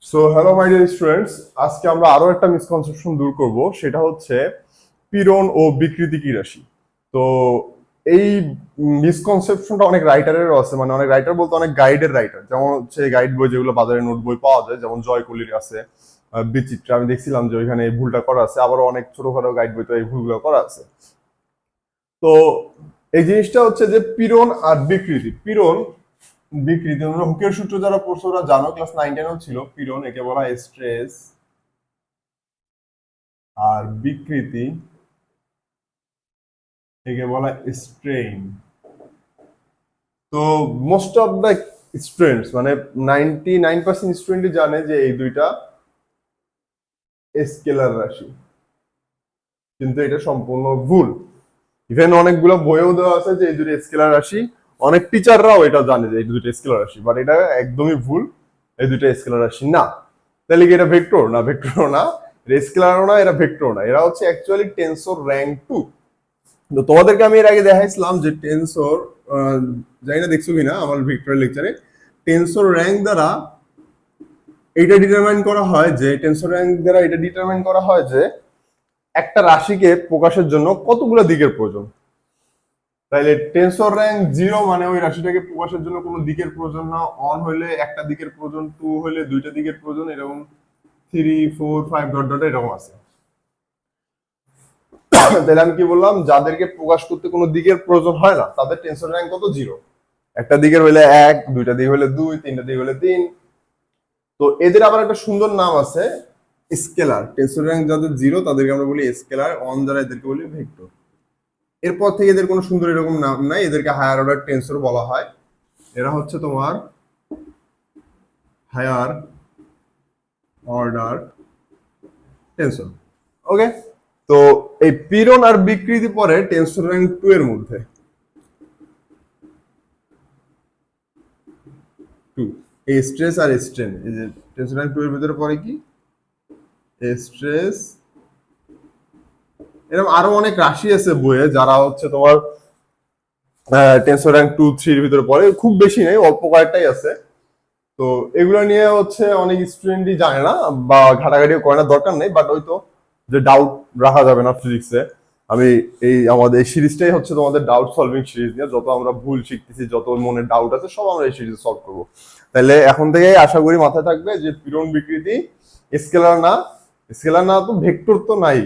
So hello my dear students, আজকে আমরা আরো একটা মিসকনসেপশন দূর করব। সেটা হচ্ছে পীড়ন ও বিকৃতি কি রাশি। তো এই মিসকনসেপশনটা অনেক রাইটারেরও আছে, মানে অনেক রাইটার বলতে অনেক গাইডের রাইটার, যেমন হচ্ছে গাইড বই যেগুলো বাজারে নোট বই পাওয়া যায়, যেমন জয়কলির আছে, বিচিত্রা, আমি দেখছিলাম যে ওইখানে এই ভুলটা করা আছে, আবারও অনেক ছোটখাটো গাইড বইতে এই ভুলগুলো করা আছে। তো এই জিনিসটা হচ্ছে যে পীড়ন আর বিকৃতি। পীড়ন বিকৃতি আমরা হুকের সূত্র যারা পড়ছো ওরা জানো, ক্লাস 9-10 ছিল। পীড়ন একে বলা হয় স্ট্রেস, আর বিকৃতি একে বলা হয় স্ট্রেইন। তো মোস্ট অফ দ্য স্টুডেন্টস, মানে 99% স্টুডেন্টই জানে যে এই দুইটা স্কেলার রাশি, কিন্তু এটা সম্পূর্ণ ভুল। ইভেন অনেকগুলো বইও দেওয়া আছে যে এই দুটো স্কেলার রাশি, অনেক টিচাররাও এটা জানে যে এই দুটো স্কেলার রাশি, বাট এটা একদমই ভুল। এই দুটো স্কেলার রাশি না। তাহলে কি এটা ভেক্টর? না, ভেক্টর না। এটা স্কেলারও না, এটা ভেক্টর না। এরা হচ্ছে অ্যাকচুয়ালি টেনসর র্যাঙ্ক 2। তো তোমাদেরকে আমি এর আগে দেখাইছিলাম যে টেনসর, জানি না দেখছো কিনা আমার ভিক্টরের লেকচারে, টেনসর র্যাঙ্ক দ্বারা এটা ডিটারমাইন করা হয় যে একটা রাশিকে প্রকাশের জন্য কতগুলো দিকের প্রয়োজন। তাইলে টেনসর র্যাঙ্ক 0 মানে ওই রাশিটাকে প্রকাশের জন্য কোনো দিকের প্রয়োজন না। অন হইলে একটা দিকের প্রয়োজন, 2 হইলে দুইটা দিকের প্রয়োজন, এরকম 3, 4, 5 ডট ডট এরকম আছে। তাহলে আমি কি বললাম, যাদেরকে প্রকাশ করতে কোনো দিকের প্রয়োজন হয় না তাদের টেনসর র্যাঙ্ক কত? 0। একটা দিকের হইলে 1, দুইটা দিক হইলে 2, তিনটা দিক হইলে 3। তো এদের আবার একটা সুন্দর নাম আছে, স্কেলার। টেনসর র্যাঙ্ক যাদের 0 তাদেরকে আমরা বলি স্কেলার, অন যারা এদেরকে বলি ভেক্টর। এরপর থেকে এদের কোনো সুন্দর এরকম নাম নাই, এদেরকে হায়ার অর্ডার টেনসর বলা হয়। এরা হচ্ছে তোমার হায়ার অর্ডার টেনসর। ওকে, তো এই পীড়ন আর বিকৃতি পরে টেনসর র্যাঙ্ক 2 এর মধ্যে। 2 এই স্ট্রেস আর স্ট্রেন, এই যে টেনসর র্যাঙ্ক 2 এর ভিতরে পড়ে কি স্ট্রেস। এরকম আরো অনেক রাশি আছে বইয়ে যারা হচ্ছে তোমার টেনসর র্যাঙ্ক 2, 3 এর ভিতরে পড়ে, খুব বেশি নেই, অল্প কয়েকটাই আছে। তো এগুলো নিয়ে হচ্ছে অনেক স্টুডেন্টই জানে না বা ঘাটাঘাটিও করে না, দরকার নেই। বাট ওই তো যে ডাউট রাখা যাবে না ফিজিক্সে। আমি আমাদের এই সিরিজটাই হচ্ছে তোমাদের ডাউট সলভিং সিরিজ নিয়ে, যত আমরা ভুল শিখতেছি, যত মনে ডাউট আছে সব আমরা এই সিরিজে সলভ করবো। তাহলে এখন থেকে আশা করি মাথায় থাকবে যে পীড়ন বিকৃতি স্কেলার না। স্কেলার না তো ভেক্টর তো নাই,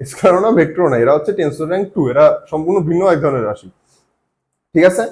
স্কেলার না ভেক্টর না, এরা হচ্ছে টেনসর র্যাঙ্ক 2। এরা সম্পূর্ণ ভিন্ন এক ধরনের রাশি। ঠিক আছে?